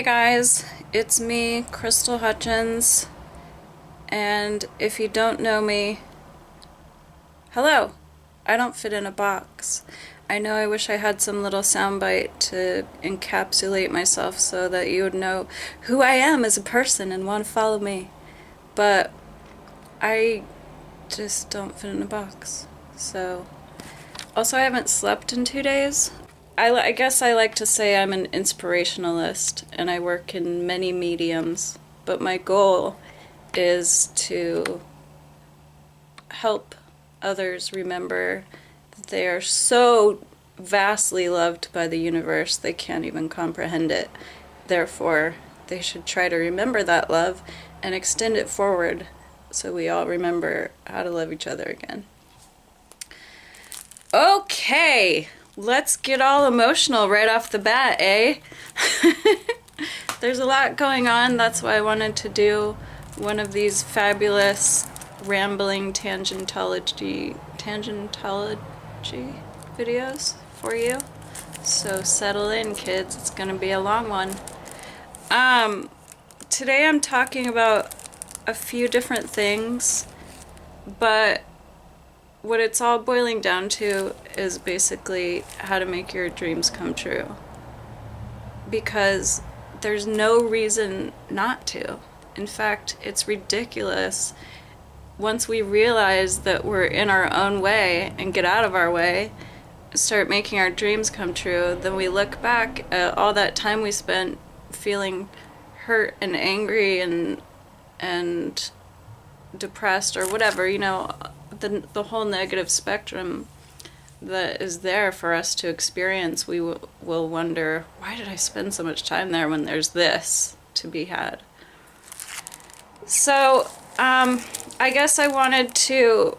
Hey guys, it's me, Crystal Hutchens, and if you don't know me, hello! I don't fit in a box. I know I wish I had some little soundbite to encapsulate myself so that you would know who I am as a person and want to follow me, but I just don't fit in a box. So, also I haven't slept in 2 days. I guess I like to say I'm an inspirationalist and I work in many mediums, but my goal is to help others remember that they are so vastly loved by the universe they can't even comprehend it. Therefore, they should try to remember that love and extend it forward so we all remember how to love each other again. Okay, let's get all emotional right off the bat, eh? There's a lot going on. That's why I wanted to do one of these fabulous rambling tangentology videos for you. So settle in, kids. It's gonna be a long one. Today I'm talking about a few different things, but what it's all boiling down to is basically how to make your dreams come true. Because there's no reason not to. In fact, it's ridiculous. Once we realize that we're in our own way and get out of our way, start making our dreams come true, then we look back at all that time we spent feeling hurt and angry and depressed or whatever, you know, the whole negative spectrum that is there for us to experience. We will wonder, why did I spend so much time there when there's this to be had? So, I guess I wanted to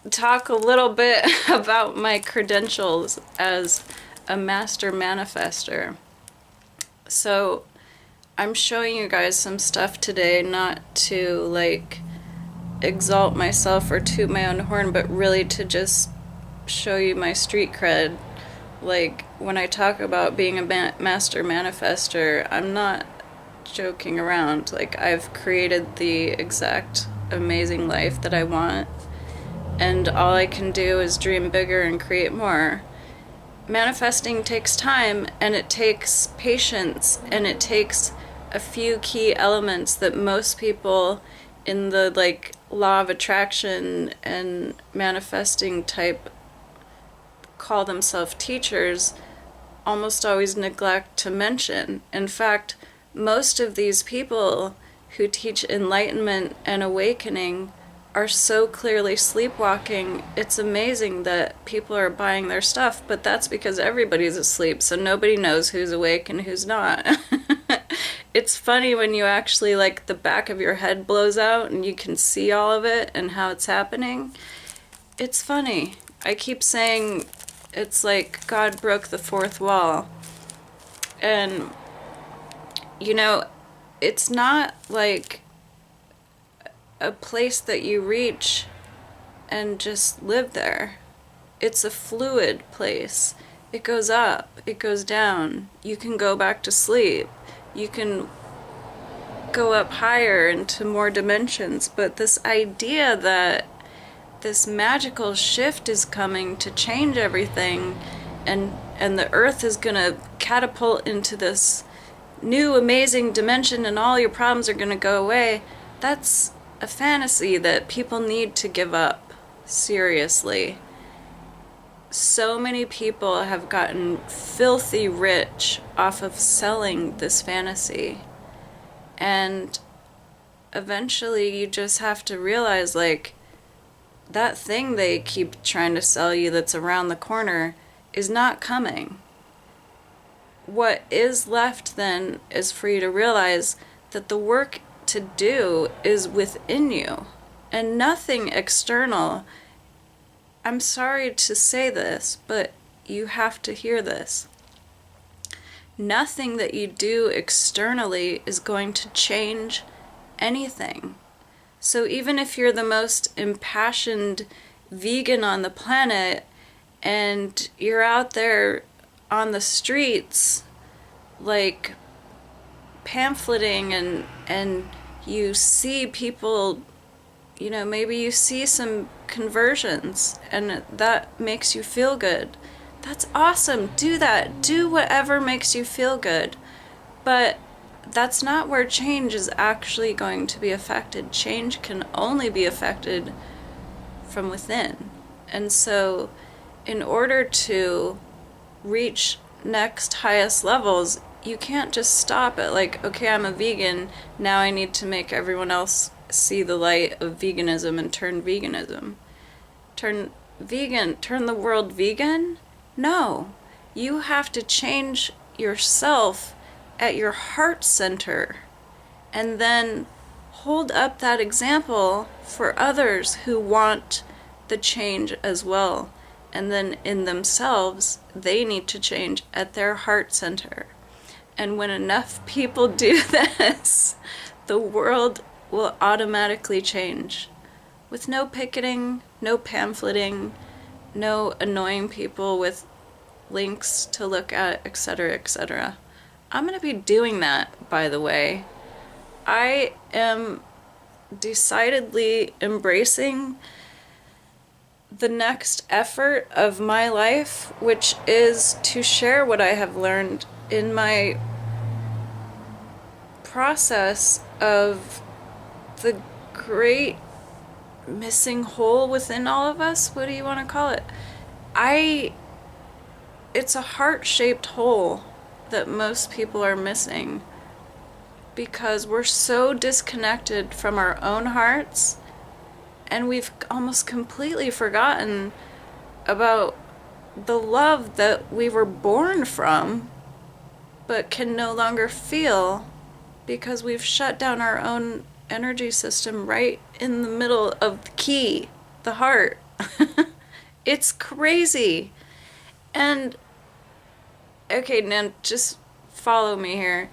talk a little bit about my credentials as a master manifestor. So, I'm showing you guys some stuff today, not to like exalt myself or toot my own horn, but really to just show you my street cred. Like, when I talk about being a master manifestor, I'm not joking around. Like, I've created the exact amazing life that I want, and all I can do is dream bigger and create more. Manifesting takes time, and it takes patience, and it takes a few key elements that most people in the like law of attraction and manifesting type call themselves teachers almost always neglect to mention. In fact, most of these people who teach enlightenment and awakening are so clearly sleepwalking. It's amazing that people are buying their stuff, but that's because everybody's asleep, so nobody knows who's awake and who's not. It's funny when you actually, like, the back of your head blows out and you can see all of it and how it's happening. It's funny. I keep saying it's like God broke the fourth wall. And, you know, it's not like a place that you reach and just live there. It's a fluid place. It goes up, it goes down. You can go back to sleep. You can go up higher into more dimensions, but this idea that this magical shift is coming to change everything and the earth is gonna catapult into this new amazing dimension and all your problems are gonna go away, that's a fantasy that people need to give up. Seriously. So many people have gotten filthy rich off of selling this fantasy. And eventually you just have to realize, like, that thing they keep trying to sell you that's around the corner is not coming. What is left then is for you to realize that the work to do is within you and nothing external. I'm sorry to say this, but you have to hear this. Nothing that you do externally is going to change anything. So even if you're the most impassioned vegan on the planet and you're out there on the streets, like pamphleting and you see people, you know, maybe you see some conversions and that makes you feel good. That's awesome. Do that. Do whatever makes you feel good. But that's not where change is actually going to be affected. Change can only be affected from within. And so in order to reach next highest levels, you can't just stop at like, okay, I'm a vegan, now I need to make everyone else see the light of veganism and turn veganism. Turn the world vegan? No. You have to change yourself at your heart center and then hold up that example for others who want the change as well. And then in themselves, they need to change at their heart center. And when enough people do this, the world will automatically change. With no picketing, no pamphleting, no annoying people with links to look at, etc., etc. I'm going to be doing that, by the way. I am decidedly embracing the next effort of my life, which is to share what I have learned in my process of the great missing hole within all of us. What do you want to call it? It's a heart-shaped hole that most people are missing because we're so disconnected from our own hearts, and we've almost completely forgotten about the love that we were born from but can no longer feel because we've shut down our own energy system right in the middle of the key, the heart. It's crazy. And okay, now just follow me here.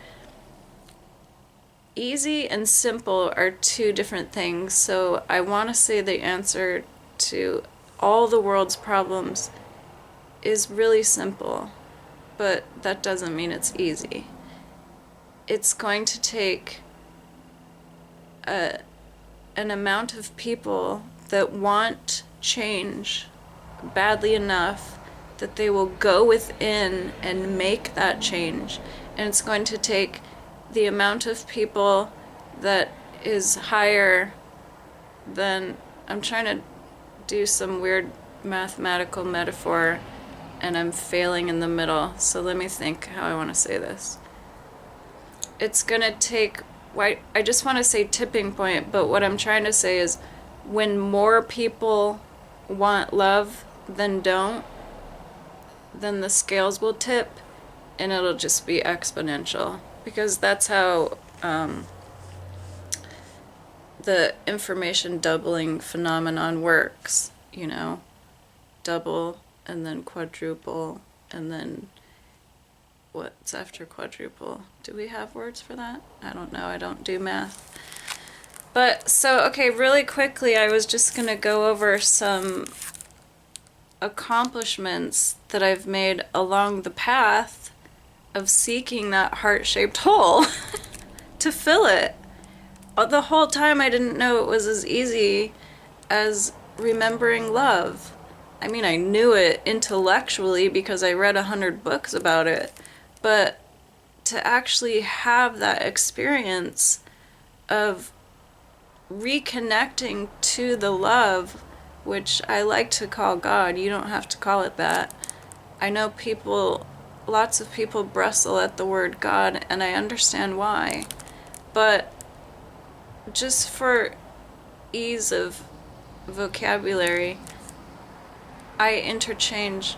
Easy and simple are two different things. So I want to say the answer to all the world's problems is really simple, but that doesn't mean it's easy. It's going to take an amount of people that want change badly enough that they will go within and make that change. And it's going to take the amount of people that is higher than, I'm trying to do some weird mathematical metaphor and I'm failing in the middle, so let me think how I want to say this. It's gonna take, I just want to say tipping point, but what I'm trying to say is when more people want love than don't, then the scales will tip and it'll just be exponential, because that's how the information doubling phenomenon works, you know, double and then quadruple and then what's after quadruple? Do we have words for that? I don't know, I don't do math. But so, okay, really quickly, I was just gonna go over some accomplishments that I've made along the path of seeking that heart-shaped hole to fill it. The whole time I didn't know it was as easy as remembering love. I mean, I knew it intellectually because I read 100 books about it, but to actually have that experience of reconnecting to the love, which I like to call God, you don't have to call it that. I know people, lots of people bristle at the word God, and I understand why, but just for ease of vocabulary, I interchange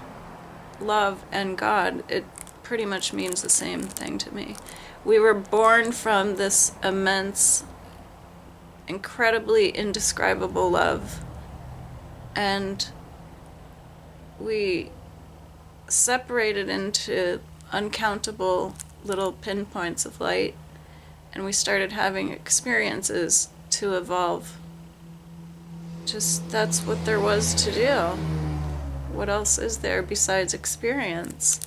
love and God. It pretty much means the same thing to me. We were born from this immense, incredibly indescribable love, and we separated into uncountable little pinpoints of light, and we started having experiences to evolve. Just that's what there was to do. What else is there besides experience?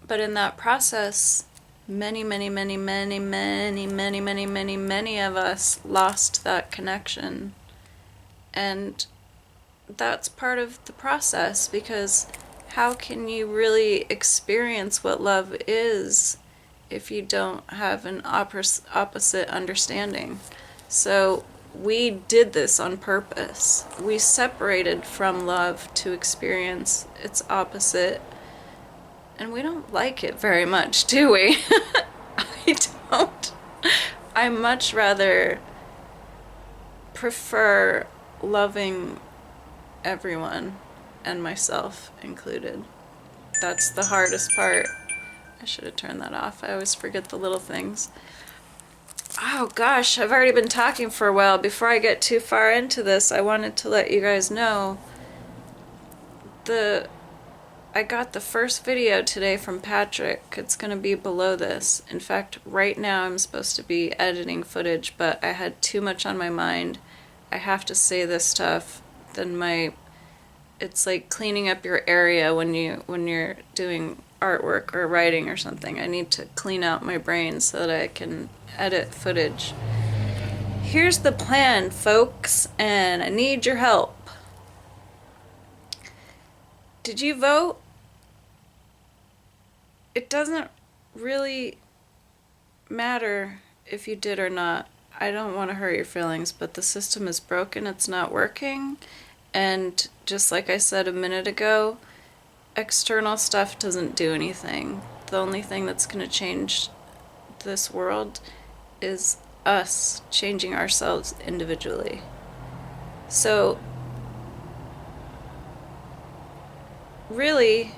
But in that process, many, many, many, many, many, many, many, many, many of us lost that connection. And that's part of the process, because how can you really experience what love is if you don't have an opposite understanding? So we did this on purpose. We separated from love to experience its opposite, and we don't like it very much, do we? I don't. I much rather prefer loving everyone, and myself included. That's the hardest part. I should have turned that off. I always forget the little things. Oh gosh, I've already been talking for a while. Before I get too far into this, I wanted to let you guys know I got the first video today from Patrick. It's going to be below this. In fact, right now I'm supposed to be editing footage, but I had too much on my mind. I have to say this stuff. Then it's like cleaning up your area when you're doing artwork or writing or something. I need to clean out my brain so that I can edit footage. Here's the plan, folks, and I need your help. Did you vote? It doesn't really matter if you did or not. I don't want to hurt your feelings, but the system is broken. It's not working. And just like I said a minute ago, external stuff doesn't do anything. The only thing that's going to change this world is us changing ourselves individually. So, really,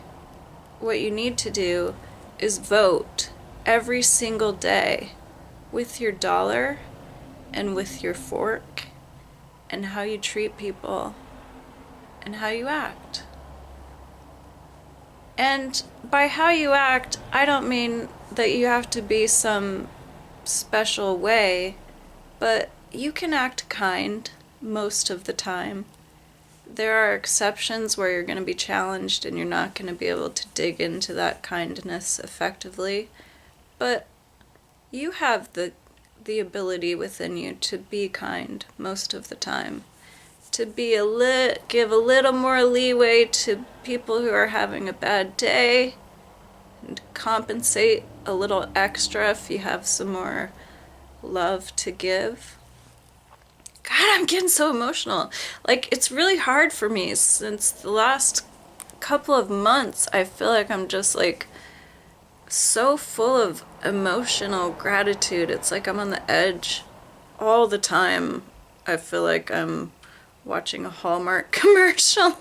what you need to do is vote every single day with your dollar and with your fork and how you treat people and how you act. And by how you act, I don't mean that you have to be some special way, but you can act kind most of the time. There are exceptions where you're going to be challenged and you're not going to be able to dig into that kindness effectively, but you have the ability within you to be kind most of the time. To give a little more leeway to people who are having a bad day, and compensate a little extra if you have some more love to give. God, I'm getting so emotional. Like, it's really hard for me since the last couple of months. I feel like I'm just like so full of emotional gratitude. It's like I'm on the edge all the time. I feel like I'm watching a Hallmark commercial.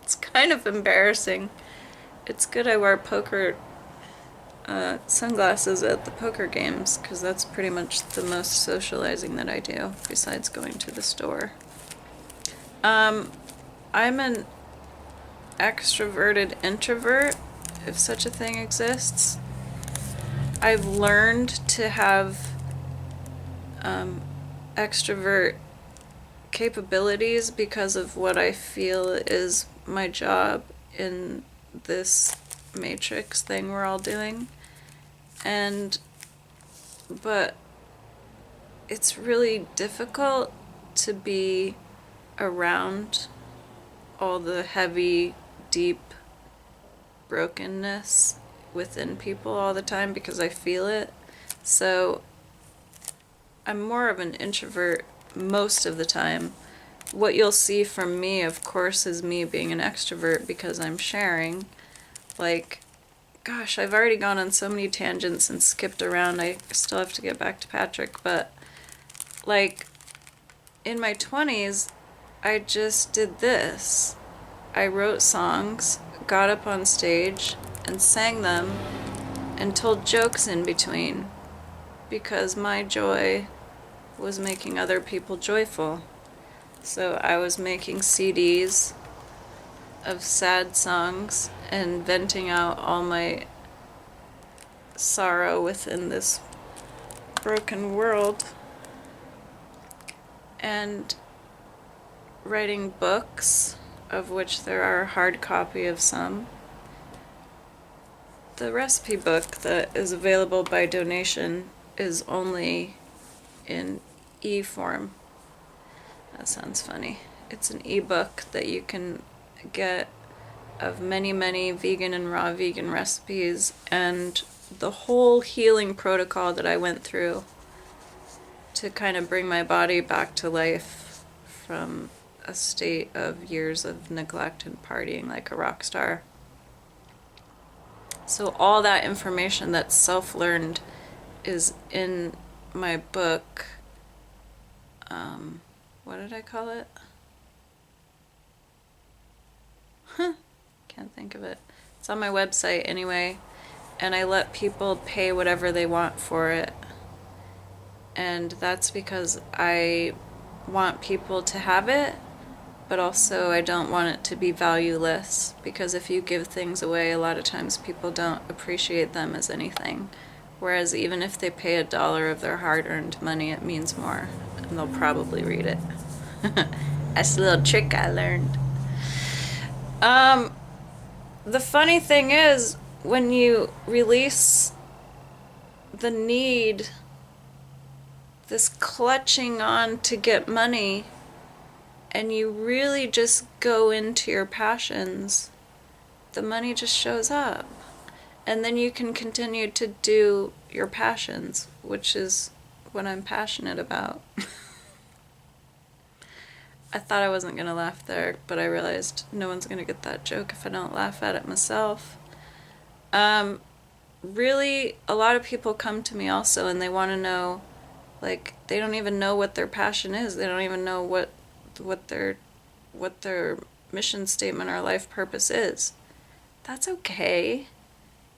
It's kind of embarrassing. It's good I wear poker sunglasses at the poker games, because that's pretty much the most socializing that I do, besides going to the store. I'm an extroverted introvert, if such a thing exists. I've learned to have extrovert capabilities because of what I feel is my job in this matrix thing we're all doing. But it's really difficult to be around all the heavy, deep brokenness within people all the time because I feel it. So I'm more of an introvert most of the time. What you'll see from me, of course, is me being an extrovert because I'm sharing. Like, gosh, I've already gone on so many tangents and skipped around. I still have to get back to Patrick, but like in my 20s, I just did this. I wrote songs, got up on stage, and sang them, and told jokes in between, because my joy was making other people joyful. So I was making CDs of sad songs and venting out all my sorrow within this broken world, and writing books, of which there are a hard copy of some, the recipe book that is available by donation is only in e-form. That sounds funny. It's an e-book that you can get of many, many vegan and raw vegan recipes and the whole healing protocol that I went through to kind of bring my body back to life from a state of years of neglect and partying like a rock star. So all that information that's self-learned is in my book. What did I call it? Can't think of it. It's on my website anyway, and I let people pay whatever they want for it. And that's because I want people to have it, but also I don't want it to be valueless, because if you give things away, a lot of times people don't appreciate them as anything. Whereas even if they pay $1 of their hard-earned money, it means more, and they'll probably read it. That's a little trick I learned. The funny thing is, when you release the need, this clutching on to get money, and you really just go into your passions, the money just shows up. And then you can continue to do your passions, which is what I'm passionate about. I thought I wasn't going to laugh there, but I realized no one's going to get that joke if I don't laugh at it myself. Really, a lot of people come to me also and they want to know, like, they don't even know what their passion is. They don't even know what their mission statement or life purpose is. That's okay.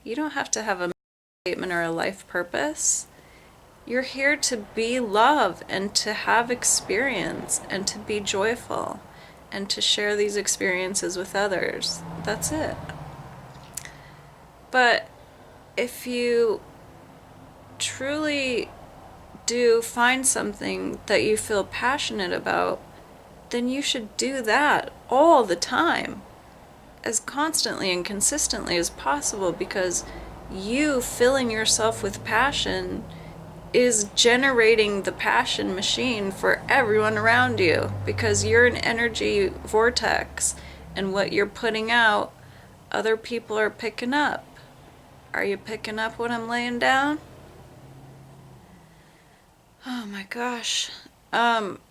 You don't have to have a statement or a life purpose. You're here to be love and to have experience and to be joyful and to share these experiences with others. That's it. But if you truly do find something that you feel passionate about, then you should do that all the time, as constantly and consistently as possible, because you filling yourself with passion is generating the passion machine for everyone around you, because you're an energy vortex, and what you're putting out, other people are picking up. Are you picking up what I'm laying down? Oh my gosh.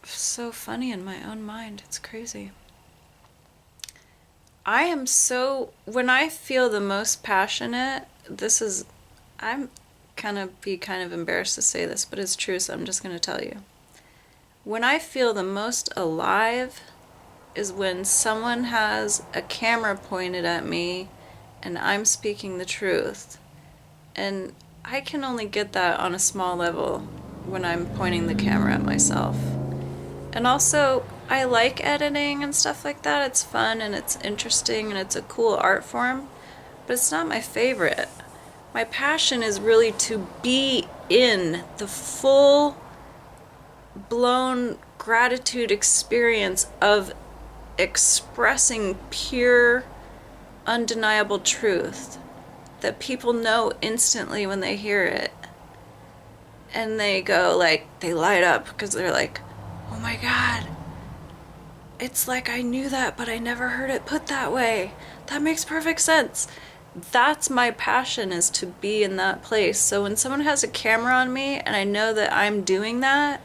So funny in my own mind. It's crazy. When I feel the most passionate, I'm kind of embarrassed to say this, but it's true, so I'm just going to tell you. When I feel the most alive is when someone has a camera pointed at me and I'm speaking the truth. And I can only get that on a small level when I'm pointing the camera at myself. And also, I like editing and stuff like that. It's fun and it's interesting and it's a cool art form, but it's not my favorite. My passion is really to be in the full blown gratitude experience of expressing pure, undeniable truth that people know instantly when they hear it. And they go, like, they light up because they're like, oh my God, it's like I knew that, but I never heard it put that way. That makes perfect sense. That's my passion, is to be in that place. So when someone has a camera on me and I know that I'm doing that,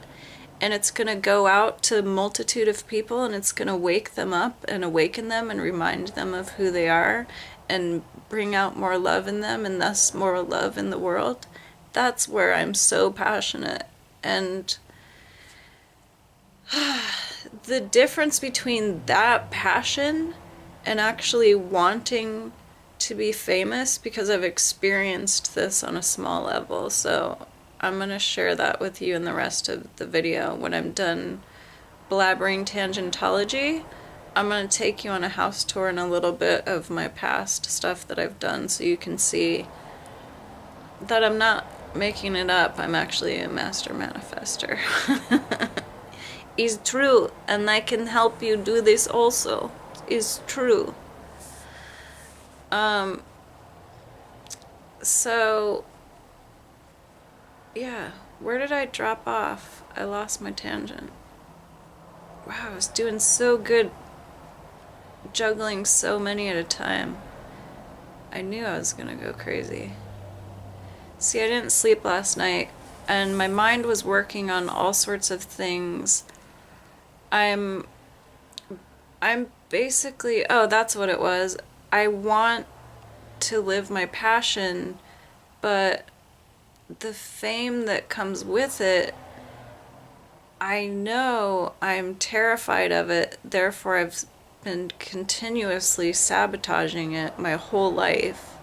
and it's going to go out to a multitude of people and it's going to wake them up and awaken them and remind them of who they are and bring out more love in them and thus more love in the world, that's where I'm so passionate. And the difference between that passion and actually wanting to be famous, because I've experienced this on a small level, so I'm going to share that with you in the rest of the video. When I'm done blabbering tangentology, I'm going to take you on a house tour and a little bit of my past stuff that I've done, so you can see that I'm not making it up. I'm actually a master manifestor. It's true, and I can help you do this also. It's true. So, yeah, where did I drop off? I lost my tangent. Wow, I was doing so good juggling so many at a time. I knew I was gonna go crazy. See, I didn't sleep last night, and my mind was working on all sorts of things. I'm basically, oh, that's what it was. I want to live my passion, but the fame that comes with it, I know I'm terrified of it, therefore I've been continuously sabotaging it my whole life.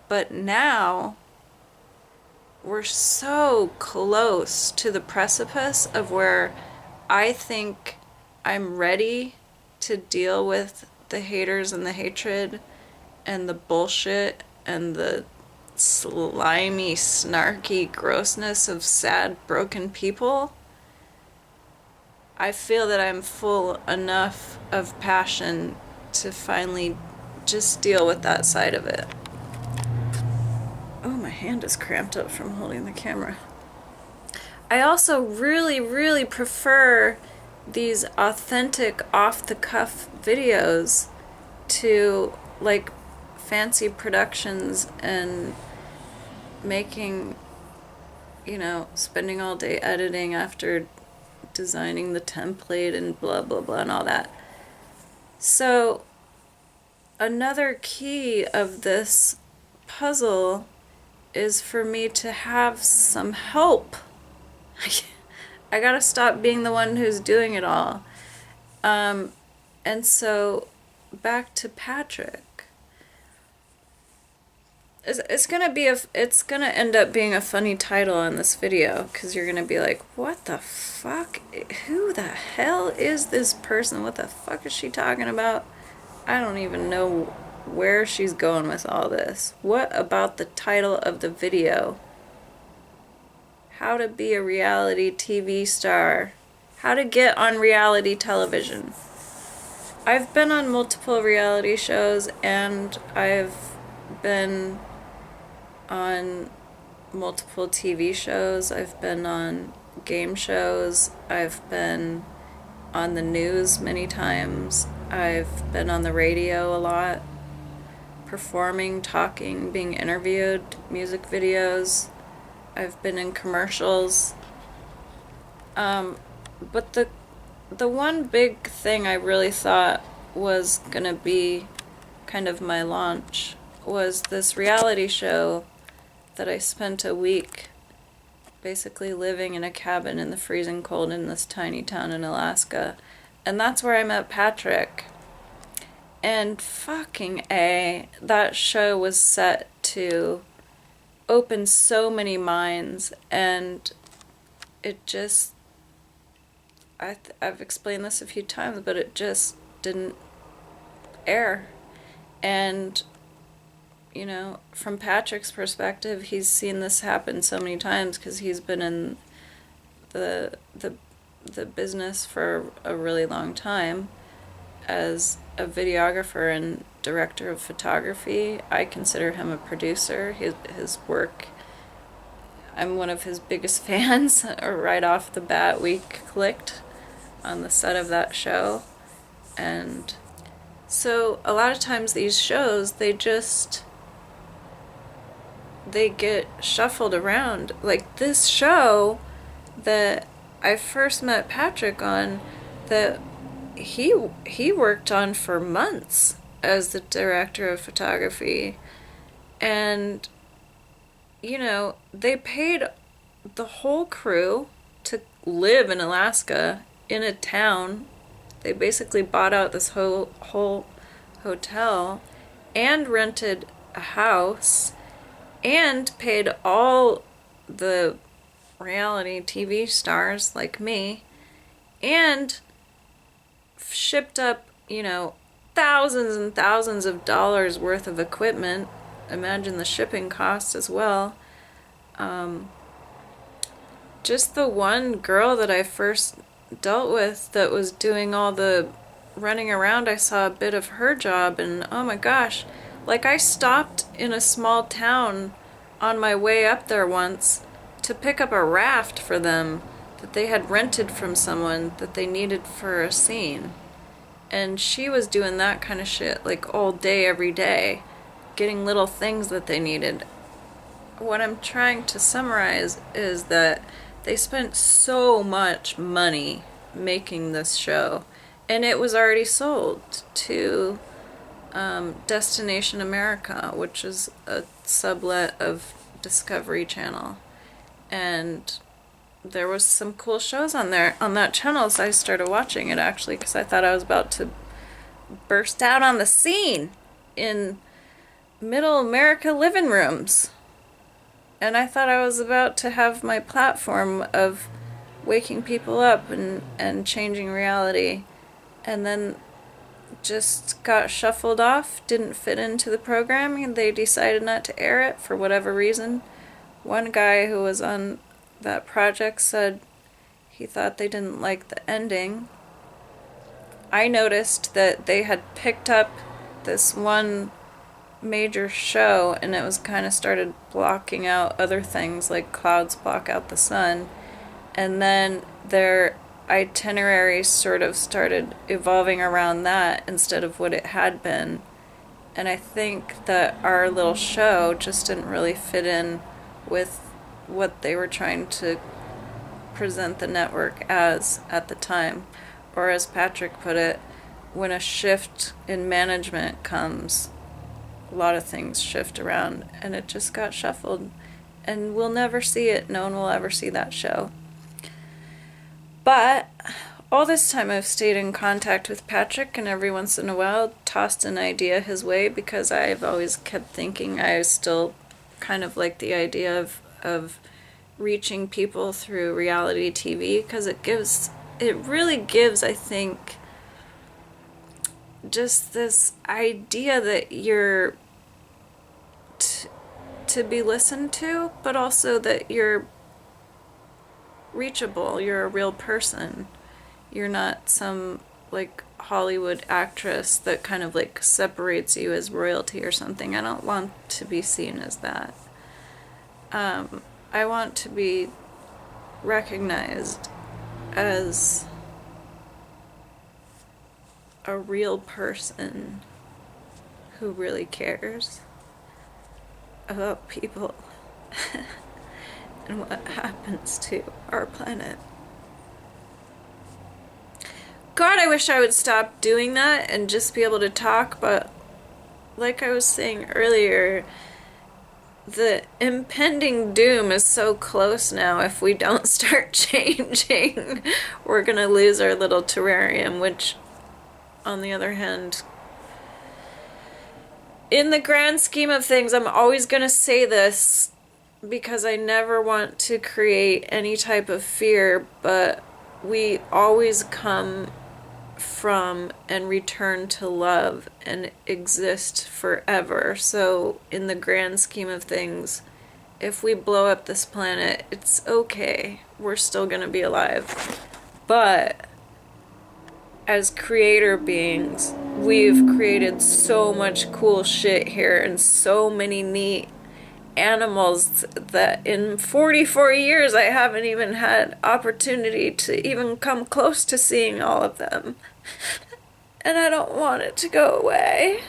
But now we're so close to the precipice of where I think I'm ready to deal with the haters and the hatred and the bullshit and the slimy, snarky grossness of sad, broken people. I feel that I'm full enough of passion to finally just deal with that side of it. Oh, my hand is cramped up from holding the camera. I also really, really prefer these authentic, off-the-cuff videos to, like, fancy productions and making, you know, spending all day editing after designing the template and blah blah blah and all that. So another key of this puzzle is for me to have some help. I gotta stop being the one who's doing it all. And so back to Patrick. It's gonna end up being a funny title on this video, because you're gonna be like, what the fuck? Who the hell is this person? What the fuck is she talking about? I don't even know where she's going with all this. What about the title of the video? How to be a reality TV star. How to get on reality television. I've been on multiple reality shows, and I've been on multiple TV shows. I've been on game shows. I've been on the news many times. I've been on the radio a lot, performing, talking, being interviewed, music videos. I've been in commercials. But the one big thing I really thought was gonna be kind of my launch was this reality show that I spent a week basically living in a cabin in the freezing cold in this tiny town in Alaska. And that's where I met Patrick. And fucking A, that show was set to open so many minds, and it just, I've explained this a few times, but it just didn't air. And you know, from Patrick's perspective, he's seen this happen so many times because he's been in the business for a really long time as a videographer and director of photography. I consider him a producer. His work, I'm one of his biggest fans. Right off the bat, we clicked on the set of that show. And so a lot of times these shows, they get shuffled around. Like this show that I first met Patrick on, that he worked on for months as the director of photography. And you know, they paid the whole crew to live in Alaska in a town. They basically bought out this whole hotel and rented a house and paid all the reality TV stars like me, and shipped up, you know, thousands and thousands of dollars worth of equipment. Imagine the shipping costs as well. Just the one girl that I first dealt with that was doing all the running around, I saw a bit of her job, and oh my gosh, Like, I stopped in a small town on my way up there once to pick up a raft for them that they had rented from someone that they needed for a scene. And she was doing that kind of shit, like, all day, every day, getting little things that they needed. What I'm trying to summarize is that they spent so much money making this show, and it was already sold to Destination America, which is a sublet of Discovery Channel. And there was some cool shows on there on that channel, so I started watching it actually because I thought I was about to burst out on the scene in middle America living rooms. And I thought I was about to have my platform of waking people up and changing reality. And then just got shuffled off, didn't fit into the programming. They decided not to air it for whatever reason. One guy who was on that project said he thought they didn't like the ending. I noticed that they had picked up this one major show and it was kind of started blocking out other things, like clouds block out the sun, and then their itineraries sort of started evolving around that instead of what it had been. And I think that our little show just didn't really fit in with what they were trying to present the network as at the time. Or as Patrick put it, when a shift in management comes, a lot of things shift around, and it just got shuffled. And we'll never see it. No one will ever see that show. But all this time I've stayed in contact with Patrick, and every once in a while tossed an idea his way because I've always kept thinking I still kind of like the idea of reaching people through reality TV, because it really gives, I think, just this idea that you're to be listened to, but also that you're reachable, you're a real person. You're not some like Hollywood actress that kind of like separates you as royalty or something. I don't want to be seen as that. I want to be recognized as a real person who really cares about people and what happens to our planet. God, I wish I would stop doing that and just be able to talk, but like I was saying earlier, the impending doom is so close now. If we don't start changing, we're gonna lose our little terrarium, which, on the other hand, in the grand scheme of things, I'm always gonna say this because I never want to create any type of fear, but we always come from and return to love and exist forever. So in the grand scheme of things, if we blow up this planet, it's okay. We're still gonna be alive. But as creator beings, we've created so much cool shit here and so many neat animals that in 44 years I haven't even had opportunity to even come close to seeing all of them. And I don't want it to go away.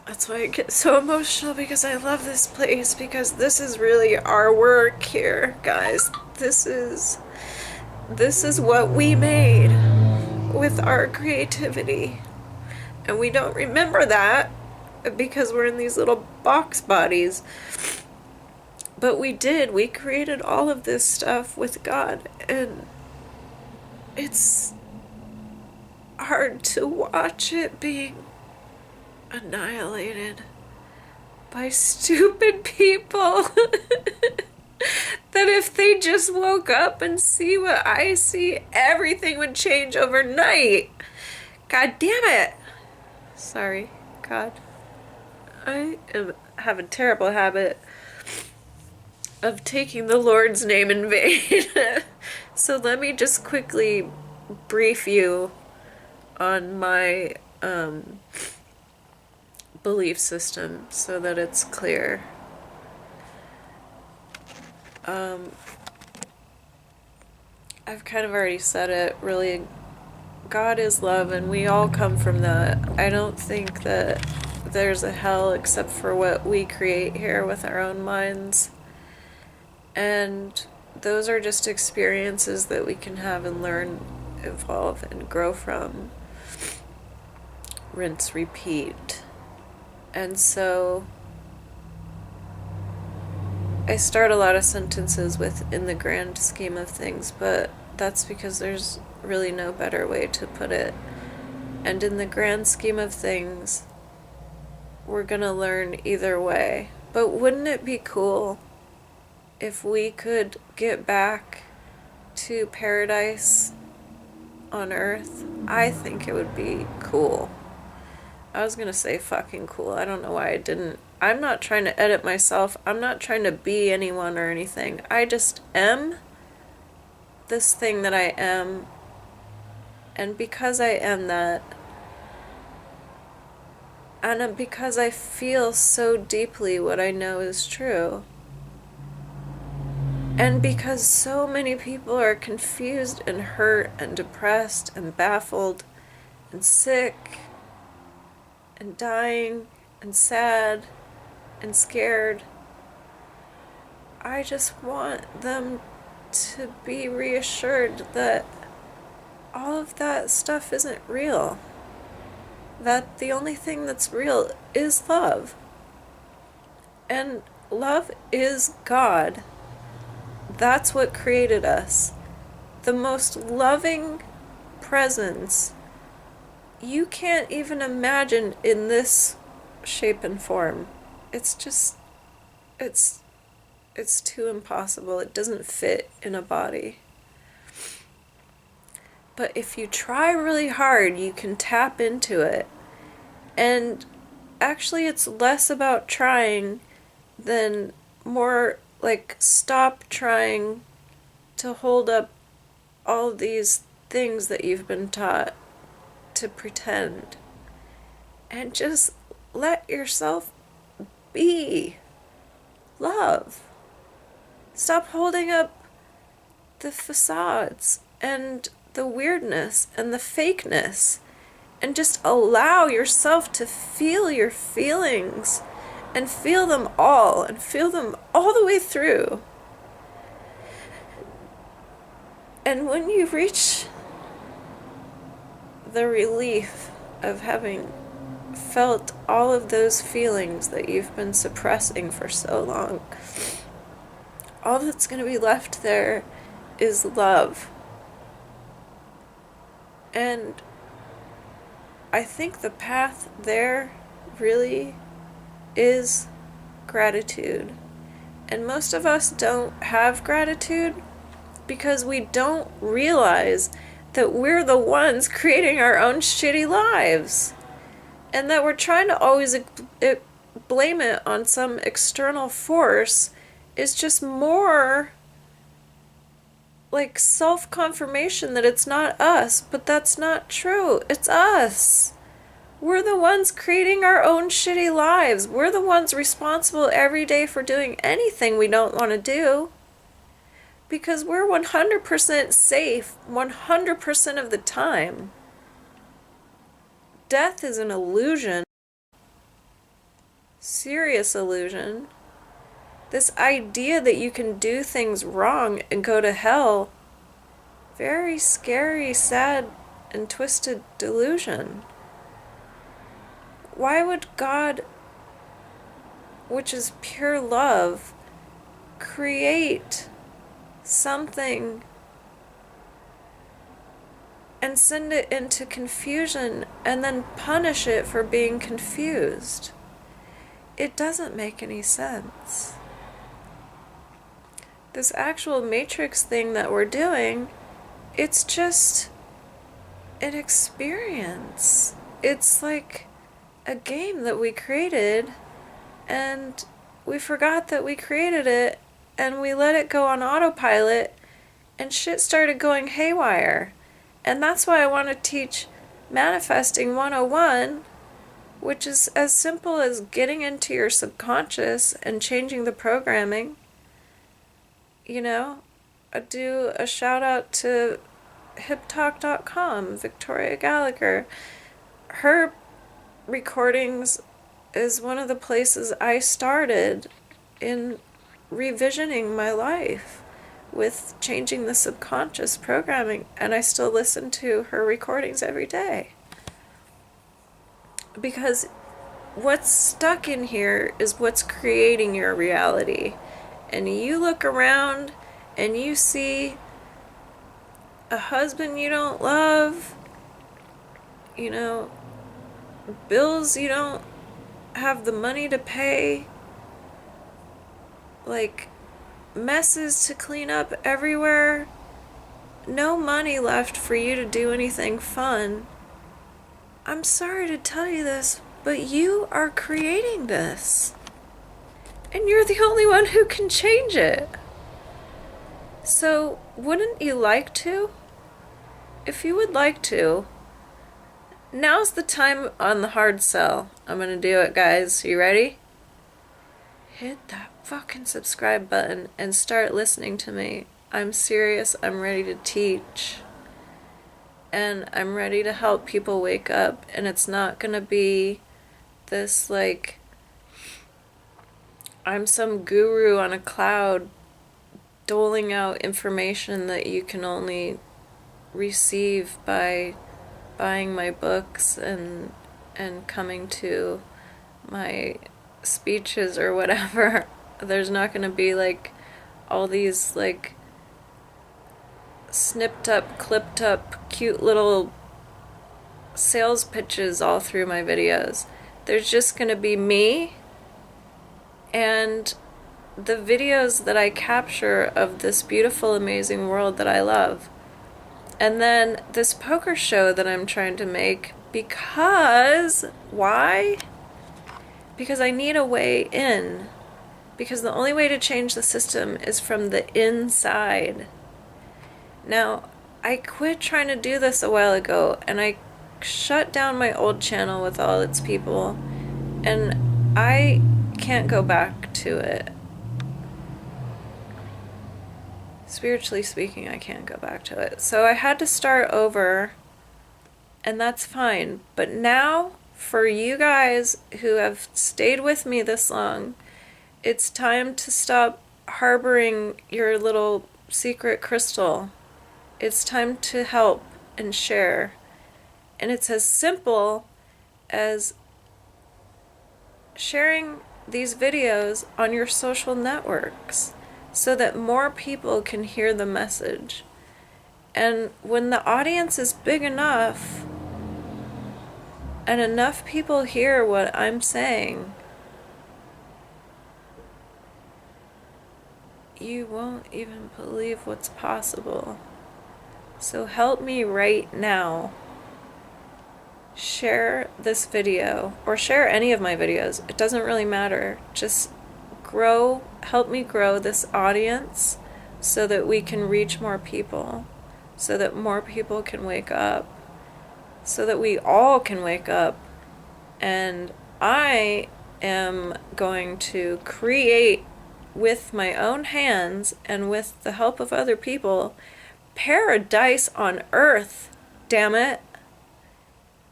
That's why I get so emotional, because I love this place, because this is really our work here, guys. This is what we made with our creativity. And we don't remember that because we're in these little box bodies. But we did. We created all of this stuff with God. And it's hard to watch it being annihilated by stupid people. That if they just woke up and see what I see, everything would change overnight. God damn it. Sorry, God. I have a terrible habit of taking the Lord's name in vain. So let me just quickly brief you on my belief system so that it's clear. I've kind of already said it. Really, God is love, and we all come from that. I don't think that there's a hell except for what we create here with our own minds. And those are just experiences that we can have and learn, evolve, and grow from. Rinse, repeat. And so I start a lot of sentences with "in the grand scheme of things," but that's because there's really no better way to put it. And in the grand scheme of things, we're gonna learn either way. But wouldn't it be cool if we could get back to paradise on Earth? I think it would be cool. I was gonna say fucking cool. I don't know why I didn't. I'm not trying to edit myself. I'm not trying to be anyone or anything. I just am this thing that I am. And because I am that, and because I feel so deeply what I know is true, and because so many people are confused and hurt and depressed and baffled and sick and dying and sad and scared, I just want them to be reassured that all of that stuff isn't real. That the only thing that's real is love. And love is God. That's what created us. The most loving presence you can't even imagine in this shape and form. It's just, it's too impossible. It doesn't fit in a body. But if you try really hard, you can tap into it. And actually, it's less about trying than more like stop trying to hold up all these things that you've been taught to pretend. And just let yourself be love. Stop holding up the facades and the weirdness and the fakeness, and just allow yourself to feel your feelings and feel them all the way through. And when you reach the relief of having felt all of those feelings that you've been suppressing for so long, all that's going to be left there is love. And I think the path there really is gratitude. And most of us don't have gratitude because we don't realize that we're the ones creating our own shitty lives. And that we're trying to always blame it on some external force is just more like self-confirmation that it's not us. But that's not true. It's us. We're the ones creating our own shitty lives. We're the ones responsible every day for doing anything we don't want to do. Because we're 100% safe 100% of the time. Death is an illusion. Serious illusion. This idea that you can do things wrong and go to hell. Very scary, sad, and twisted delusion. Why would God, which is pure love, create something and send it into confusion and then punish it for being confused? It doesn't make any sense. This actual matrix thing that we're doing, it's just an experience. It's like a game that we created, and we forgot that we created it, and we let it go on autopilot, and shit started going haywire. And that's why I want to teach Manifesting 101, which is as simple as getting into your subconscious and changing the programming. You know, I do a shout out to hiptalk.com, Victoria Gallagher. Her recordings is one of the places I started in revisioning my life with changing the subconscious programming, and I still listen to her recordings every day. Because what's stuck in here is what's creating your reality. And you look around and you see a husband you don't love, you know, bills you don't have the money to pay, like messes to clean up everywhere, no money left for you to do anything fun. I'm sorry to tell you this, but you are creating this. And you're the only one who can change it. So, wouldn't you like to? If you would like to, now's the time on the hard sell. I'm gonna do it, guys. You ready? Hit that fucking subscribe button and start listening to me. I'm serious. I'm ready to teach. And I'm ready to help people wake up. And it's not gonna be this, like, I'm some guru on a cloud doling out information that you can only receive by buying my books and coming to my speeches or whatever. There's not going to be like all these like snipped up, clipped up, cute little sales pitches all through my videos. There's just going to be me and the videos that I capture of this beautiful, amazing world that I love. And then this poker show that I'm trying to make, because, why? Because I need a way in. Because the only way to change the system is from the inside. Now, I quit trying to do this a while ago, and I shut down my old channel with all its people, and I can't go back to it. Spiritually speaking, I can't go back to it. So I had to start over, and that's fine. But now, for you guys who have stayed with me this long, it's time to stop harboring your little secret crystal. It's time to help and share. And it's as simple as sharing these videos on your social networks so that more people can hear the message. And when the audience is big enough and enough people hear what I'm saying, you won't even believe what's possible. So help me right now. Share this video, or share any of my videos. It doesn't really matter. Just help me grow this audience so that we can reach more people, so that more people can wake up, so that we all can wake up. And I am going to create with my own hands and with the help of other people paradise on earth, damn it.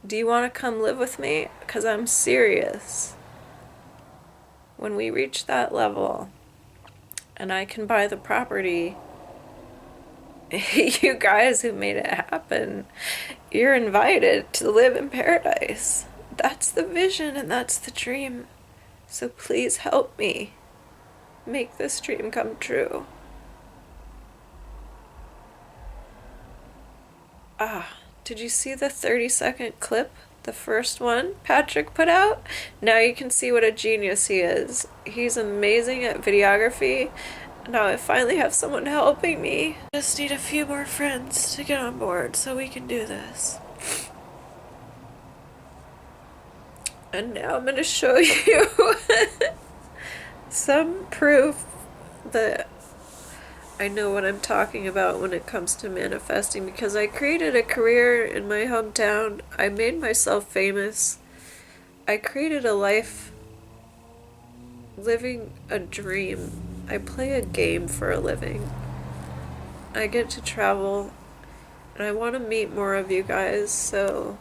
Do you want to come live with me? Because I'm serious. When we reach that level and I can buy the property, you guys who made it happen, you're invited to live in paradise. That's the vision and that's the dream. So please help me make this dream come true. Did you see the 30-second clip? The first one Patrick put out? Now you can see what a genius he is. He's amazing at videography. Now I finally have someone helping me. Just need a few more friends to get on board so we can do this. And now I'm going to show you some proof that I know what I'm talking about when it comes to manifesting, because I created a career in my hometown. I made myself famous. I created a life living a dream. I play a game for a living. I get to travel, and I want to meet more of you guys, so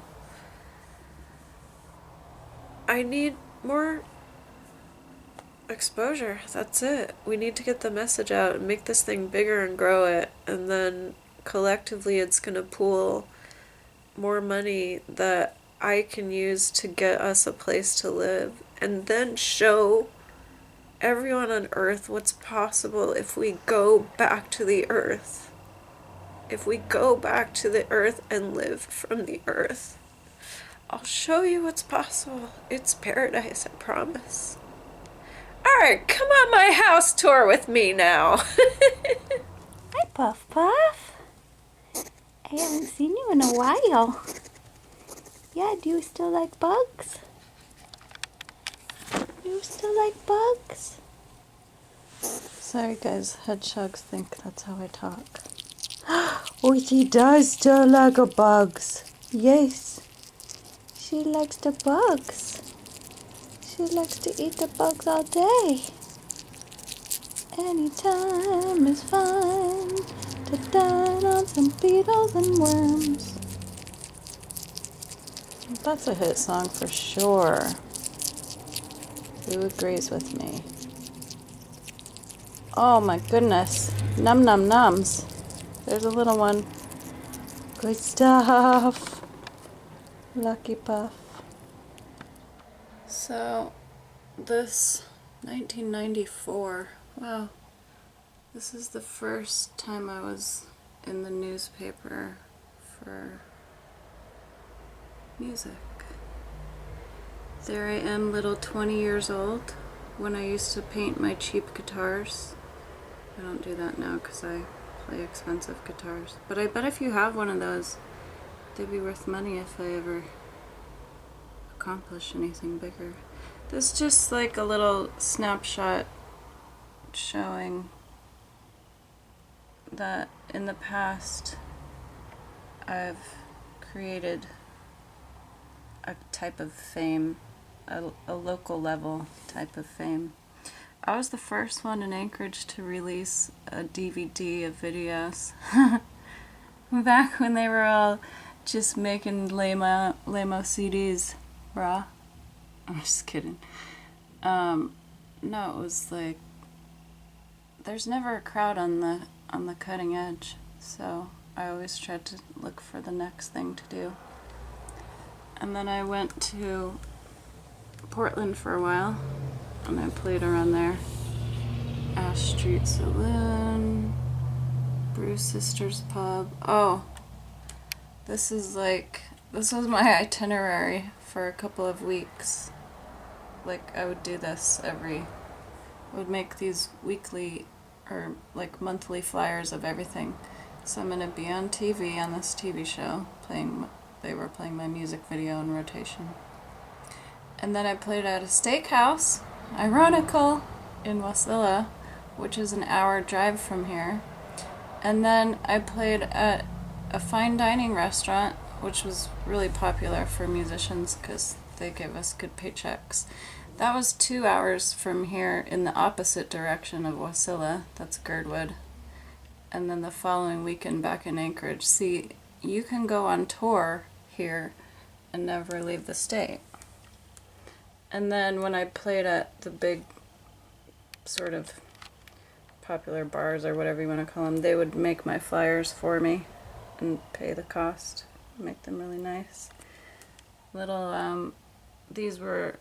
I need more exposure. That's it. We need to get the message out and make this thing bigger and grow it, and then collectively it's going to pool more money that I can use to get us a place to live, and then show everyone on earth what's possible if we go back to the earth. If we go back to the earth and live from the earth, I'll show you what's possible. It's paradise, I promise. Alright, come on my house tour with me now. Hi, Puff Puff. I haven't seen you in a while. Yeah, do you still like bugs? Do you still like bugs? Sorry guys, hedgehogs think that's how I talk. Oh, she does still like bugs. Yes, she likes the bugs. She likes to eat the bugs all day. Anytime is fine to dine on some beetles and worms. That's a hit song for sure. Who agrees with me? Oh my goodness. Num num nums. There's a little one. Good stuff. Lucky Puff. So, this 1994, wow, this is the first time I was in the newspaper for music. There I am, little 20 years old, when I used to paint my cheap guitars. I don't do that now because I play expensive guitars. But I bet if you have one of those, they'd be worth money if I ever accomplish anything bigger. This is just like a little snapshot showing that in the past I've created a type of fame, a local level type of fame. I was the first one in Anchorage to release a DVD of videos back when they were all just making lame-o CDs, brah. I'm just kidding. No, it was like there's never a crowd on the cutting edge, so I always tried to look for the next thing to do. And then I went to Portland for a while, and I played around there. Ash Street Saloon, Bruce Sisters Pub. Oh, this was my itinerary for a couple of weeks. Like, I would do this I would make these weekly or like monthly flyers of everything. So I'm gonna be on TV on this TV show they were playing my music video in rotation. And then I played at a steakhouse, ironical, in Wasilla, which is an hour drive from here. And then I played at a fine dining restaurant, which was really popular for musicians because they gave us good paychecks. That was 2 hours from here in the opposite direction of Wasilla. That's Girdwood. And then the following weekend back in Anchorage. See, you can go on tour here and never leave the state. And then when I played at the big sort of popular bars or whatever you want to call them, they would make my flyers for me and pay the cost, make them really nice. These were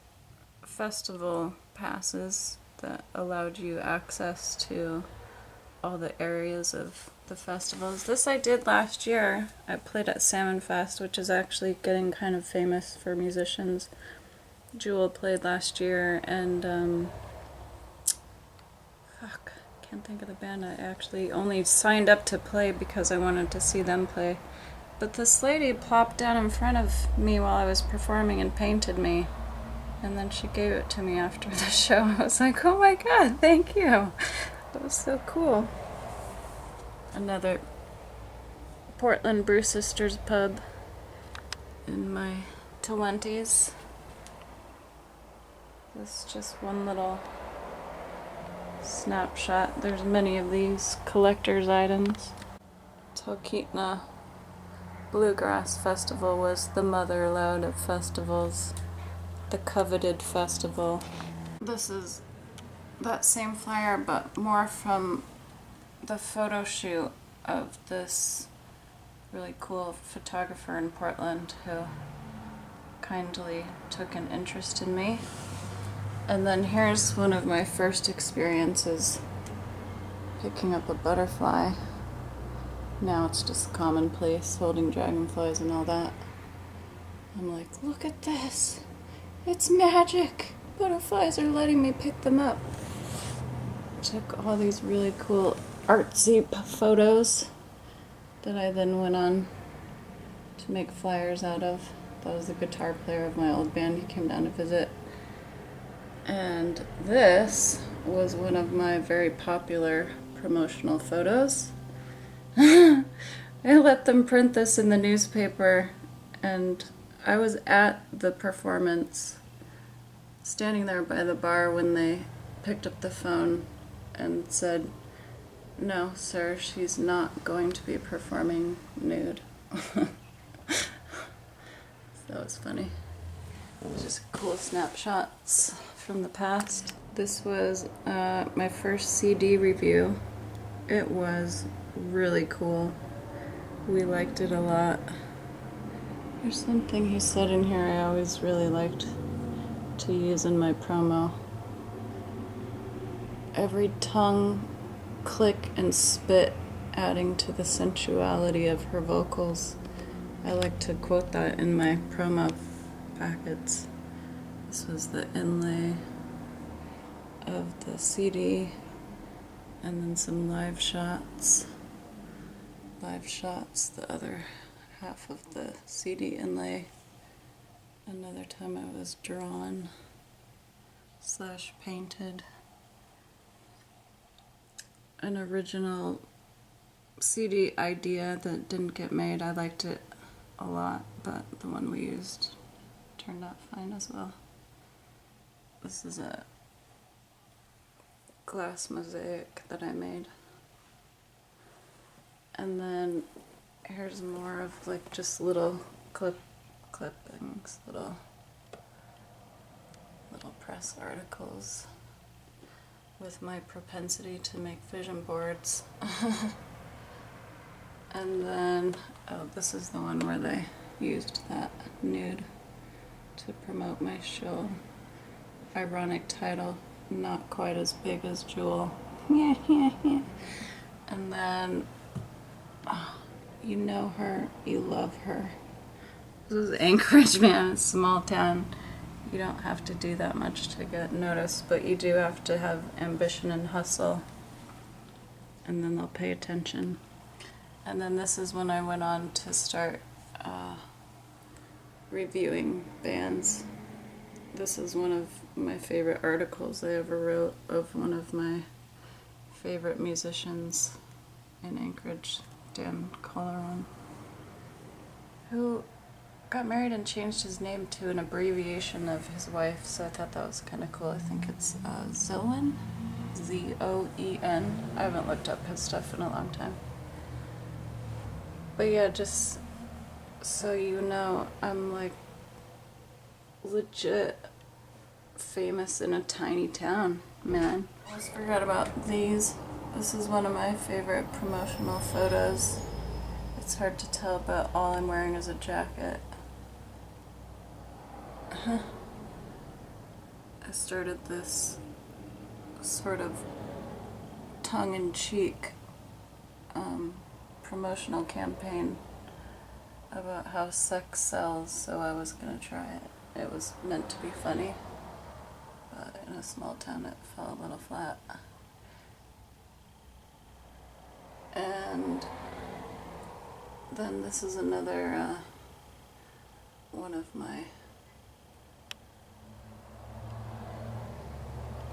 festival passes that allowed you access to all the areas of the festivals. This I did last year. I played at Salmon Fest, which is actually getting kind of famous for musicians. Jewel played last year, and can't think of the band. I actually only signed up to play because I wanted to see them play. But this lady plopped down in front of me while I was performing and painted me. And then she gave it to me after the show. I was like, oh my god, thank you. That was so cool. another Portland Brew Sisters pub in my 20s. This is just one little snapshot. There's many of these collector's items. Talkeetna Bluegrass Festival was the motherlode of festivals, the coveted festival. This is that same flyer, but more from the photo shoot of this really cool photographer in Portland who kindly took an interest in me. And then here's one of my first experiences picking up a butterfly. Now it's just commonplace, holding dragonflies and all that. I'm like, look at this. It's magic. Butterflies are letting me pick them up. Took all these really cool artsy photos that I then went on to make flyers out of. That was the guitar player of my old band. He came down to visit. And this was one of my very popular promotional photos. I let them print this in the newspaper, and I was at the performance, standing there by the bar when they picked up the phone and said, "No, sir, she's not going to be performing nude." That was funny. Just cool snapshots from the past. This was my first CD review. It was really cool. We liked it a lot. There's something he said in here I always really liked to use in my promo. Every tongue, click, and spit adding to the sensuality of her vocals. I like to quote that in my promo packets. This was the inlay of the CD, and then some live shots. Live shots, the other half of the CD inlay. Another time I was drawn / painted. An original CD idea that didn't get made. I liked it a lot, but the one we used turned out fine as well. This is a glass mosaic that I made. And then here's more of like just little clippings, little press articles with my propensity to make vision boards. And then, oh, this is the one where they used that nude to promote my show. Ironic title, not quite as big as Jewel. And then, oh, you know her, you love her. This is Anchorage, man, it's a small town. You don't have to do that much to get noticed, but you do have to have ambition and hustle. And then they'll pay attention. And then this is when I went on to start reviewing bands. This is one of my favorite articles I ever wrote of one of my favorite musicians in Anchorage, Dan Colleran, who got married and changed his name to an abbreviation of his wife, so I thought that was kind of cool. I think it's Zoen, Z-O-E-N. I haven't looked up his stuff in a long time. But yeah, just so you know, I'm like legit famous in a tiny town, man. I almost forgot about these. This is one of my favorite promotional photos. It's hard to tell, but all I'm wearing is a jacket. I started this sort of tongue-in-cheek promotional campaign about how sex sells, so I was gonna try it. It was meant to be funny, but in a small town it fell a little flat. And then this is another one of my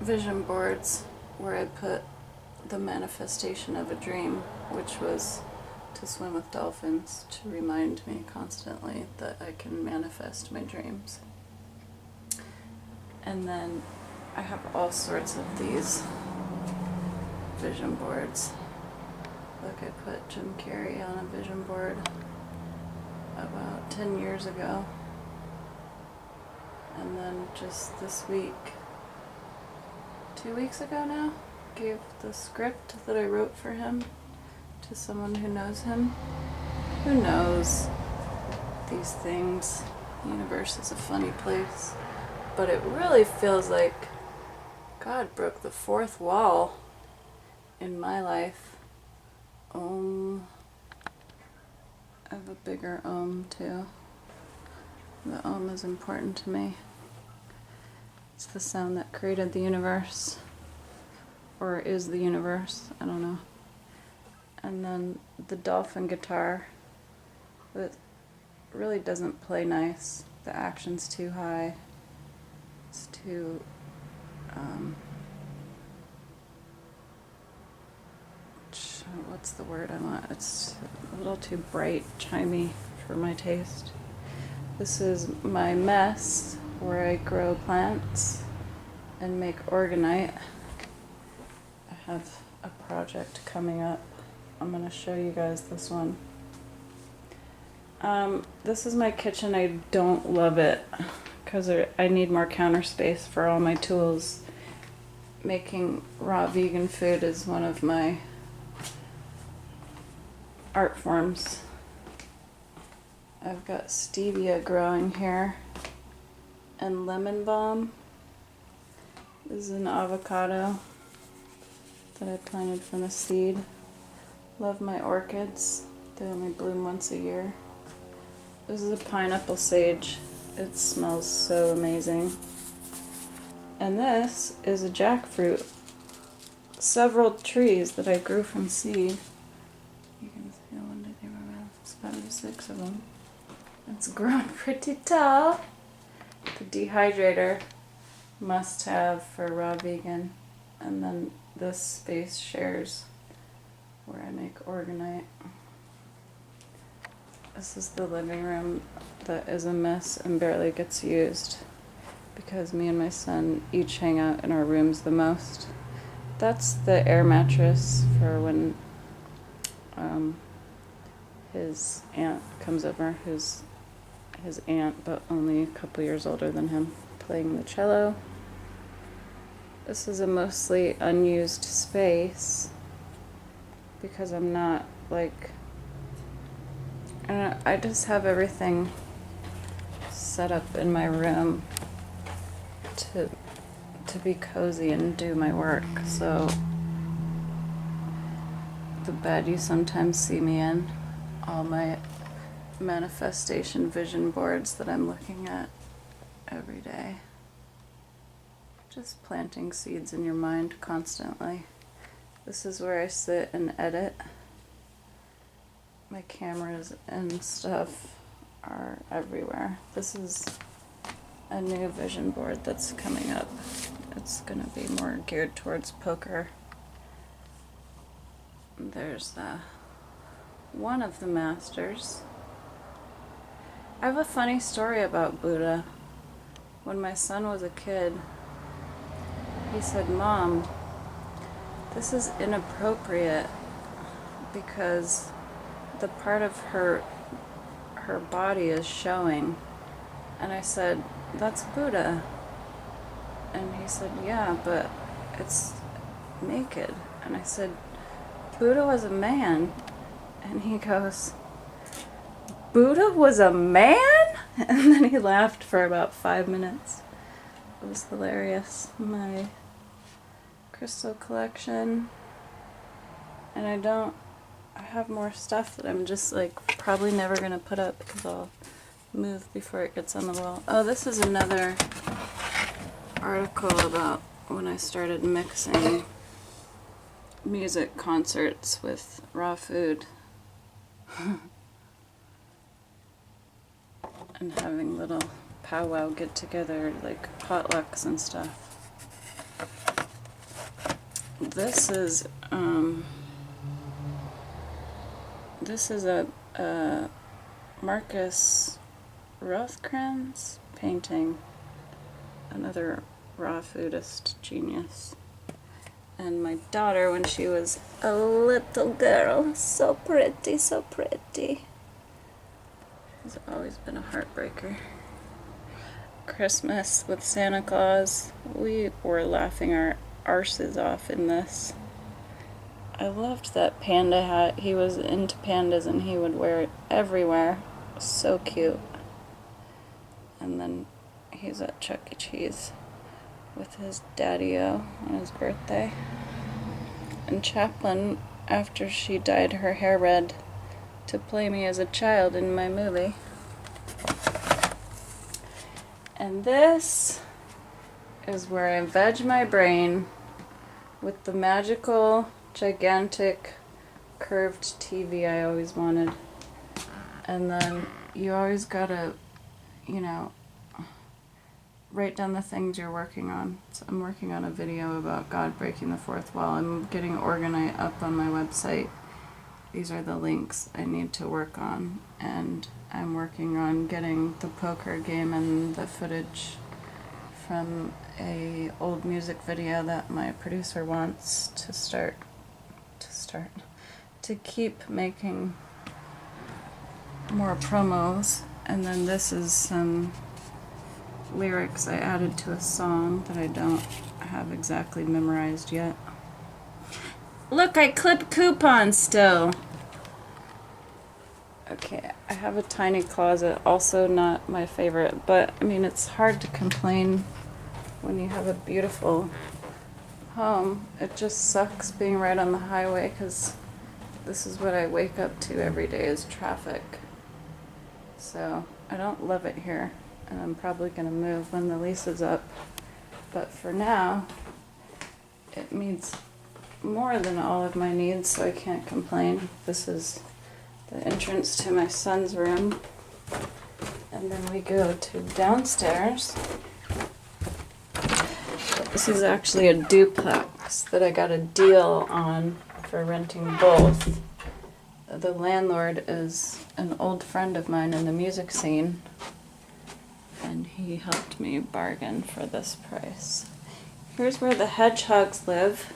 vision boards where I put the manifestation of a dream, which was to swim with dolphins, to remind me constantly that I can manifest my dreams. And then I have all sorts of these vision boards. Look, I put Jim Carrey on a vision board about 10 years ago. And then just this week, 2 weeks ago now, gave the script that I wrote for him to someone who knows him. Who knows these things? The universe is a funny place. But it really feels like God broke the fourth wall in my life. I have a bigger too. The is important to me. It's the sound that created the universe. Or is the universe, I don't know. And then the dolphin guitar, it really doesn't play nice. The action's too high. It's too, what's the word I want? It's a little too bright, chimey for my taste. This is my mess where I grow plants and make organite. I have a project coming up. I'm going to show you guys this one. This is my kitchen. I don't love it because I need more counter space for all my tools. Making raw vegan food is one of my art forms. I've got stevia growing here and lemon balm. This is an avocado that I planted from a seed. Love my orchids. They only bloom once a year. This is a pineapple sage. It smells so amazing. And this is a jackfruit. Several trees that I grew from seed. You can see 1, 2, 3, 4, 5, 5 or 6 of them. It's grown pretty tall. The dehydrator must have for raw vegan. And then this space shares where I make organite. This is the living room that is a mess and barely gets used because me and my son each hang out in our rooms the most. That's the air mattress for when his aunt comes over, his aunt, but only a couple years older than him, playing the cello. This is a mostly unused space because I'm not like, I just have everything set up in my room to be cozy and do my work. So the bed you sometimes see me in, all my manifestation vision boards that I'm looking at every day. Just planting seeds in your mind constantly. This is where I sit and edit. My cameras and stuff are everywhere. This is a new vision board that's coming up. It's going to be more geared towards poker. There's one of the masters. I have a funny story about Buddha. When my son was a kid, he said, "Mom, this is inappropriate because the part of her body is showing." And I said, "That's Buddha." And he said, "Yeah, but it's naked." And I said, "Buddha was a man." And he goes, "Buddha was a man?" And then he laughed for about 5 minutes. It was hilarious. My crystal collection. And I have more stuff that I'm just like probably never going to put up because I'll move before it gets on the wall. Oh, this is another article about when I started mixing music concerts with raw food. And having little powwow get together like potlucks and stuff. This is a Marcus Rothkranz painting, another raw foodist genius. And my daughter, when she was a little girl, so pretty, so pretty. She's always been a heartbreaker. Christmas with Santa Claus. We were laughing our arses off in this. I loved that panda hat. He was into pandas and he would wear it everywhere. So cute. And then he's at Chuck E. Cheese with his daddy-o on his birthday. And Chaplin, after she dyed her hair red to play me as a child in my movie. And this is where I veg my brain with the magical, gigantic, curved TV I always wanted. And then you always gotta, you know, write down the things you're working on. So I'm working on a video about God breaking the fourth wall. I'm getting organized up on my website. These are the links I need to work on, and I'm working on getting the poker game and the footage from a old music video that my producer wants to keep making more promos. And then this is some lyrics I added to a song that I don't have exactly memorized yet. Look, I clip coupons still. Okay, I have a tiny closet, also not my favorite, but I mean, it's hard to complain when you have a beautiful home. It just sucks being right on the highway because this is what I wake up to every day is traffic. So I don't love it here, and I'm probably going to move when the lease is up. But for now, it meets more than all of my needs, so I can't complain. This is the entrance to my son's room, and then we go to downstairs. This is actually a duplex that I got a deal on for renting both. The landlord is an old friend of mine in the music scene, and he helped me bargain for this price. Here's where the hedgehogs live.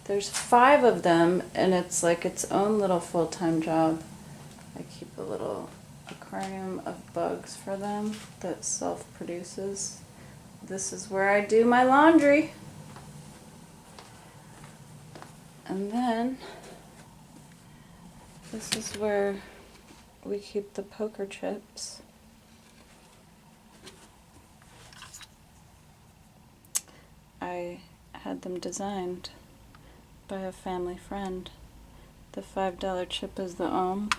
There's 5 of them, and it's like its own little full-time job. I keep a little aquarium of bugs for them that self-produces. This is where I do my laundry. And then this is where we keep the poker chips. I had them designed by a family friend. The $5 chip is the ohm.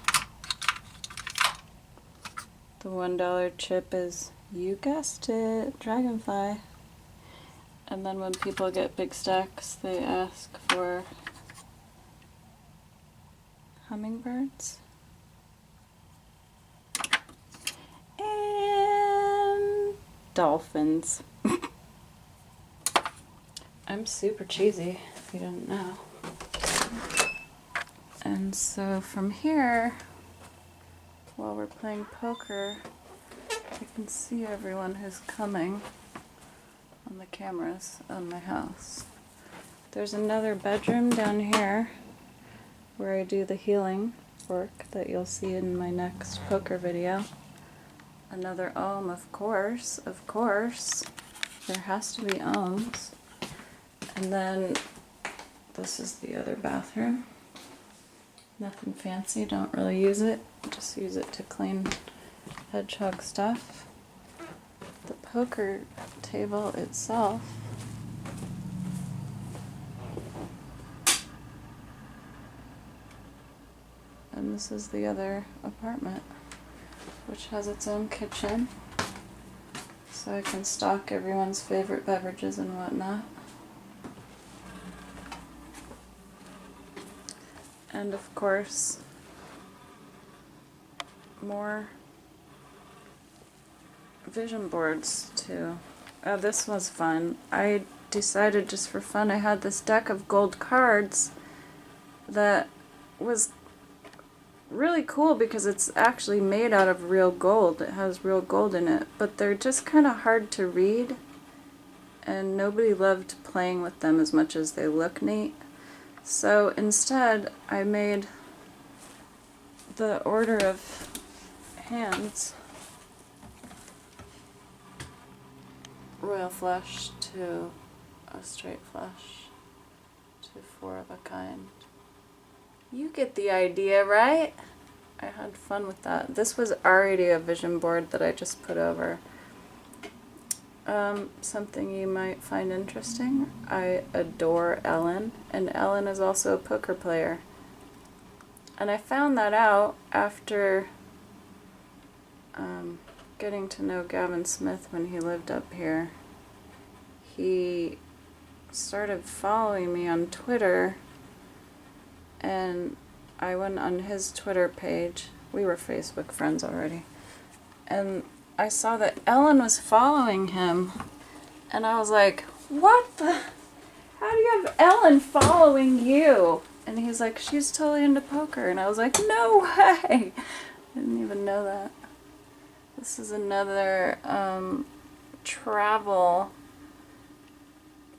The $1 chip is, you guessed it, dragonfly. And then when people get big stacks, they ask for hummingbirds and dolphins. I'm super cheesy, if you didn't know. And so from here, while we're playing poker, I can see everyone who's coming on the cameras on my house. There's another bedroom down here where I do the healing work that you'll see in my next poker video. Another ohm, of course. There has to be ohms. And then this is the other bathroom. Nothing fancy, don't really use it. Just use it to clean hedgehog stuff. The poker table itself and this is the other apartment, which has its own kitchen, so I can stock everyone's favorite beverages and whatnot. And of course, more vision boards too. Oh, this was fun. I decided just for fun, I had this deck of gold cards that was really cool because it's actually made out of real gold. It has real gold in it, but they're just kind of hard to read, and nobody loved playing with them as much as they look neat. So instead, I made the order of hands. Royal flush to a straight flush to 4 of a kind. You get the idea, right? I had fun with that. This was already a vision board that I just put over. Something you might find interesting. I adore Ellen, and Ellen is also a poker player. And I found that out after getting to know Gavin Smith when he lived up here. He started following me on Twitter, and I went on his Twitter page. We were Facebook friends already. And I saw that Ellen was following him, and I was like, what the? How do you have Ellen following you? And he's like, she's totally into poker. And I was like, no way. I didn't even know that. This is another travel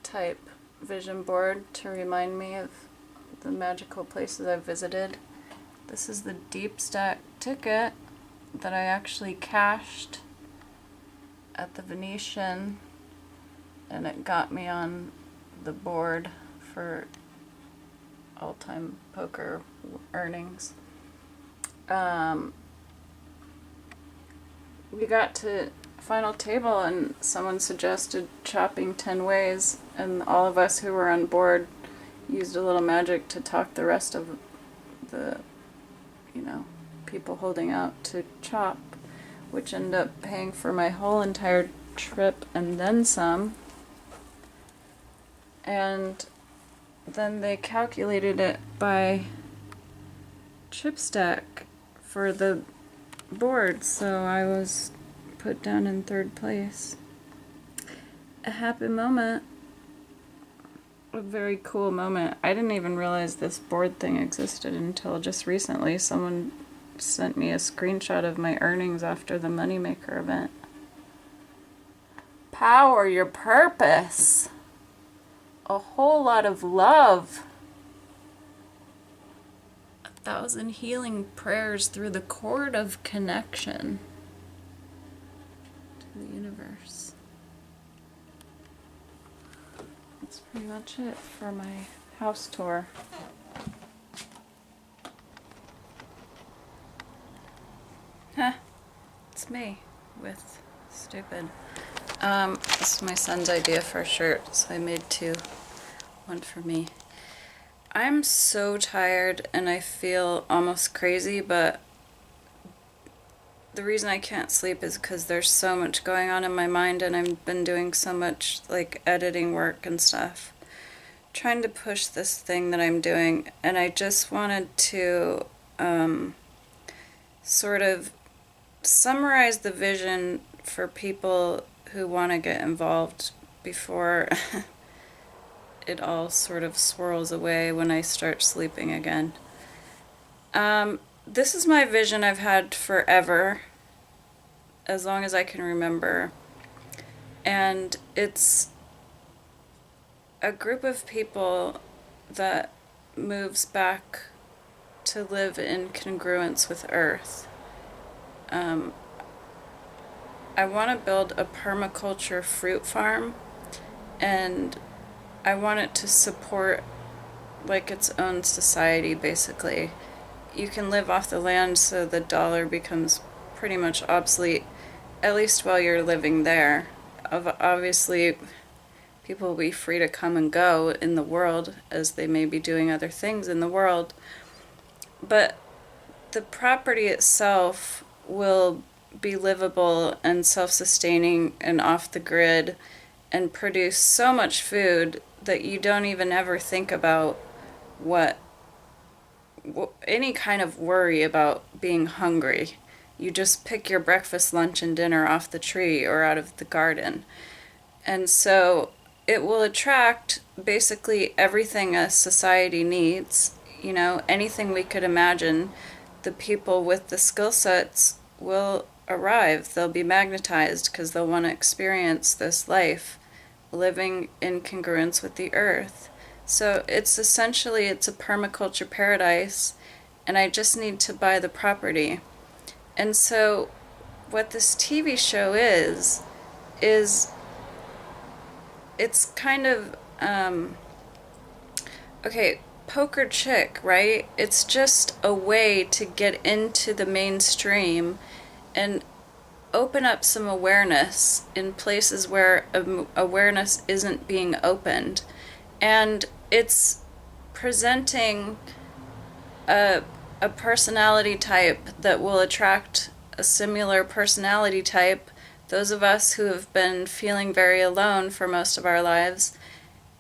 type vision board to remind me of the magical places I've visited. This is the deep stack ticket that I actually cashed at the Venetian, and it got me on the board for all-time poker earnings. We got to final table and someone suggested chopping 10 ways, and all of us who were on board used a little magic to talk the rest of the, people holding out to chop, which ended up paying for my whole entire trip and then some. And then they calculated it by chip stack for the board, so I was put down in 3rd place. A happy moment. A very cool moment. I didn't even realize this board thing existed until just recently. Someone sent me a screenshot of my earnings after the Moneymaker event. Power your purpose. A whole lot of love. 1,000 healing prayers through the cord of connection to the universe. That's pretty much it for my house tour. It's me with stupid. This is my son's idea for a shirt, so I made 2. One for me. I'm so tired and I feel almost crazy, but the reason I can't sleep is because there's so much going on in my mind, and I've been doing so much editing work and stuff, trying to push this thing that I'm doing. And I just wanted to sort of summarize the vision for people who want to get involved before it all sort of swirls away when I start sleeping again. This is my vision I've had forever, as long as I can remember. And it's a group of people that moves back to live in congruence with Earth. I want to build a permaculture fruit farm, and I want it to support its own society, basically. You can live off the land, so the dollar becomes pretty much obsolete, at least while you're living there. Obviously, people will be free to come and go in the world, as they may be doing other things in the world. But the property itself will be livable and self-sustaining and off the grid, and produce so much food that you don't even ever think about any kind of worry about being hungry. You just pick your breakfast, lunch, and dinner off the tree or out of the garden. And so it will attract basically everything a society needs. You know, anything we could imagine, the people with the skill sets will arrive. They'll be magnetized because they'll want to experience this life living in congruence with the earth. So it's essentially, it's a permaculture paradise, and I just need to buy the property. And so what this TV show is it's kind of, okay, Poker Chick, right? It's just a way to get into the mainstream and open up some awareness in places where awareness isn't being opened. And it's presenting a personality type that will attract a similar personality type. Those of us who have been feeling very alone for most of our lives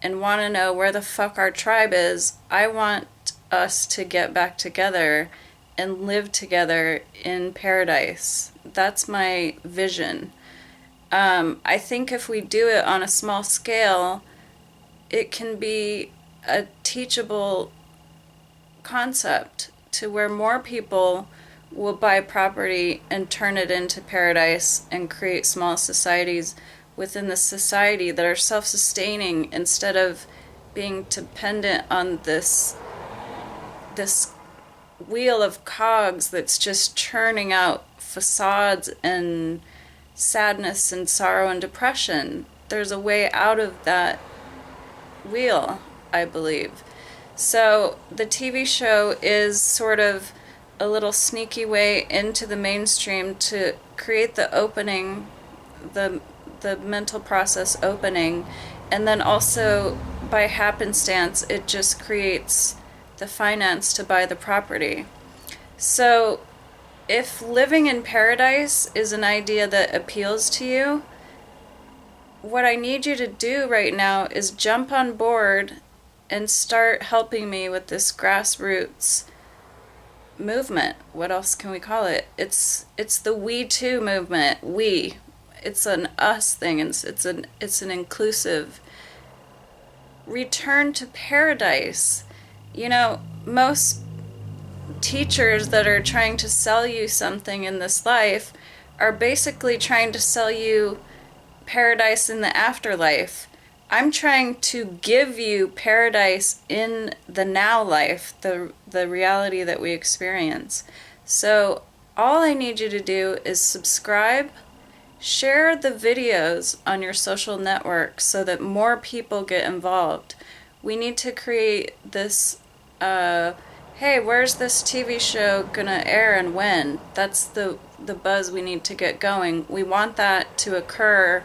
and want to know where the fuck our tribe is, I want us to get back together and live together in paradise. That's my vision. I think if we do it on a small scale, it can be a teachable concept to where more people will buy property and turn it into paradise and create small societies within the society that are self-sustaining instead of being dependent on this wheel of cogs that's just churning out facades and sadness and sorrow and depression. There's a way out of that wheel, I believe. So the TV show is sort of a little sneaky way into the mainstream to create the opening, the mental process opening, and then also by happenstance it just creates the finance to buy the property. So if living in paradise is an idea that appeals to you, what I need you to do right now is jump on board and start helping me with this grassroots movement. What else can we call it? It's the We Too movement. We. It's an us thing. It's an inclusive return to paradise. You know, most teachers that are trying to sell you something in this life are basically trying to sell you paradise in the afterlife. I'm trying to give you paradise in the now life, the reality that we experience. So all I need you to do is subscribe, share the videos on your social networks so that more people get involved. We need to create this, hey, where's this TV show gonna air and when? That's the buzz we need to get going. We want that to occur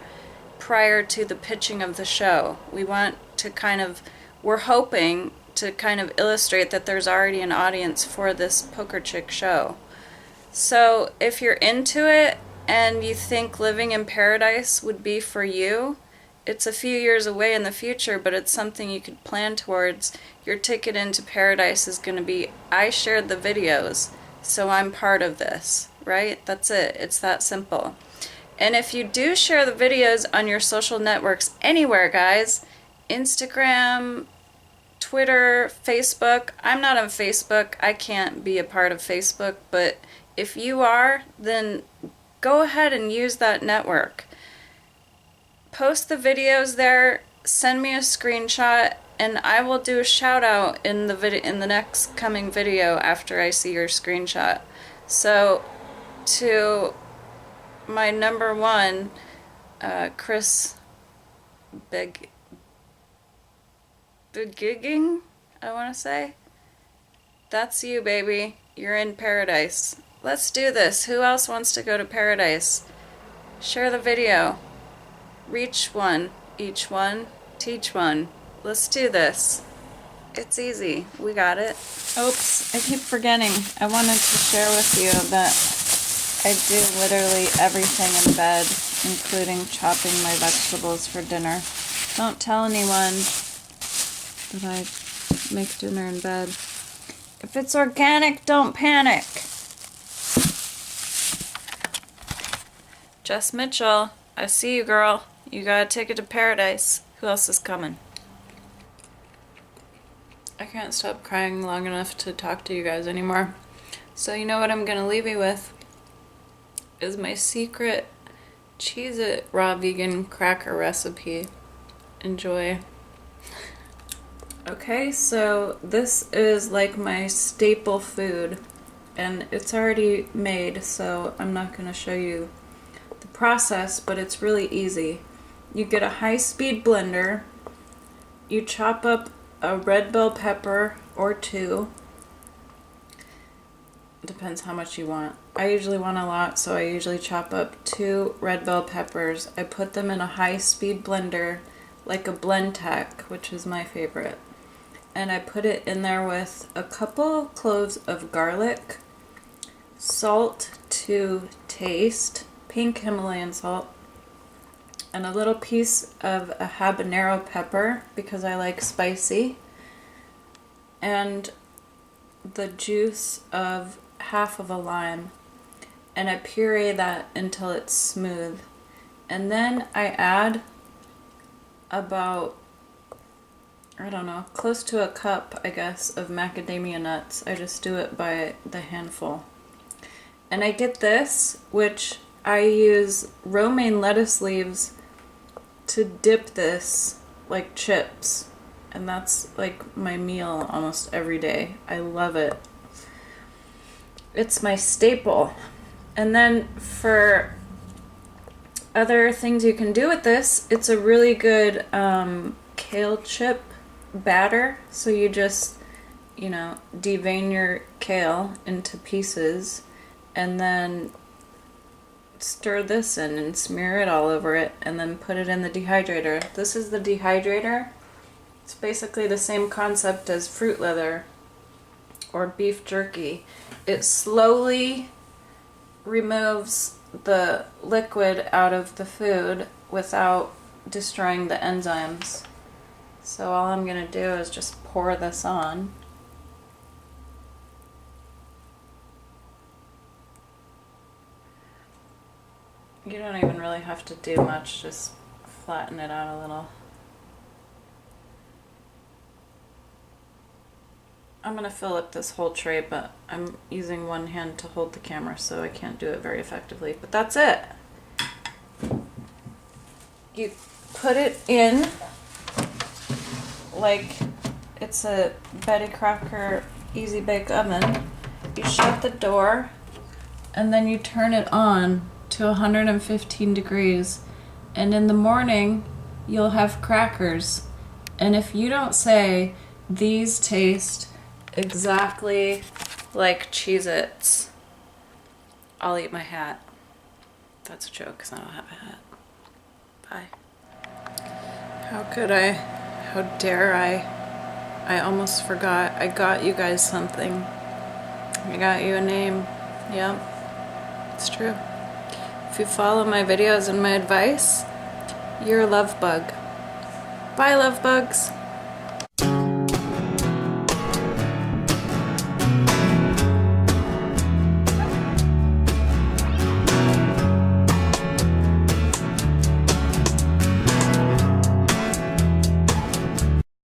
prior to the pitching of the show. We want to we're hoping to kind of illustrate that there's already an audience for this Poker Chick show. So if you're into it and you think living in paradise would be for you, it's a few years away in the future, but it's something you could plan towards. Your ticket into paradise is going to be, I shared the videos, so I'm part of this, right? That's it. It's that simple. And if you do share the videos on your social networks anywhere, guys, Instagram, Twitter, Facebook. I'm not on Facebook. I can't be a part of Facebook, but if you are, then go ahead and use that network. Post the videos there, send me a screenshot, and I will do a shout out in the next coming video after I see your screenshot. So to my number one, Chris Begigging, I want to say. That's you, baby. You're in paradise. Let's do this. Who else wants to go to paradise? Share the video. Reach one, each one, teach one. Let's do this. It's easy. We got it. Oops, I keep forgetting. I wanted to share with you that I do literally everything in bed, including chopping my vegetables for dinner. Don't tell anyone that I make dinner in bed. If it's organic, don't panic. Jess Mitchell, I see you, girl. You got a ticket to paradise. Who else is coming? I can't stop crying long enough to talk to you guys anymore. So you know what I'm gonna leave you with is my secret Cheez-It raw vegan cracker recipe. Enjoy. Okay, so this is like my staple food, and it's already made, so I'm not going to show you the process, but it's really easy. You get a high-speed blender, you chop up a red bell pepper or two, depends how much you want. I usually want a lot, so I usually chop up 2 red bell peppers. I put them in a high-speed blender, like a Blendtec, which is my favorite. And I put it in there with a couple cloves of garlic, salt to taste, pink Himalayan salt, and a little piece of a habanero pepper because I like spicy, and the juice of half of a lime. And I puree that until it's smooth. And then I add about, I don't know, close to a cup, I guess, of macadamia nuts. I just do it by the handful. And I get this, which I use romaine lettuce leaves to dip this like chips. And that's like my meal almost every day. I love it. It's my staple. And then for other things you can do with this, it's a really good kale chip batter. So you just, you know, devein your kale into pieces and then stir this in and smear it all over it and then put it in the dehydrator. This is the dehydrator. It's basically the same concept as fruit leather or beef jerky. It slowly removes the liquid out of the food without destroying the enzymes. So all I'm going to do is just pour this on. You don't even really have to do much, just flatten it out a little. I'm going to fill up this whole tray, but I'm using one hand to hold the camera, so I can't do it very effectively. But that's it. You put it in like it's a Betty Crocker Easy Bake Oven. You shut the door, and then you turn it on to 115 degrees. And in the morning, you'll have crackers. And if you don't say, these taste exactly like Cheez-Its, I'll eat my hat. That's a joke because I don't have a hat. Bye. How could I? How dare I? I almost forgot. I got you guys something. I got you a name. Yep, it's true. If you follow my videos and my advice, you're a love bug. Bye, love bugs.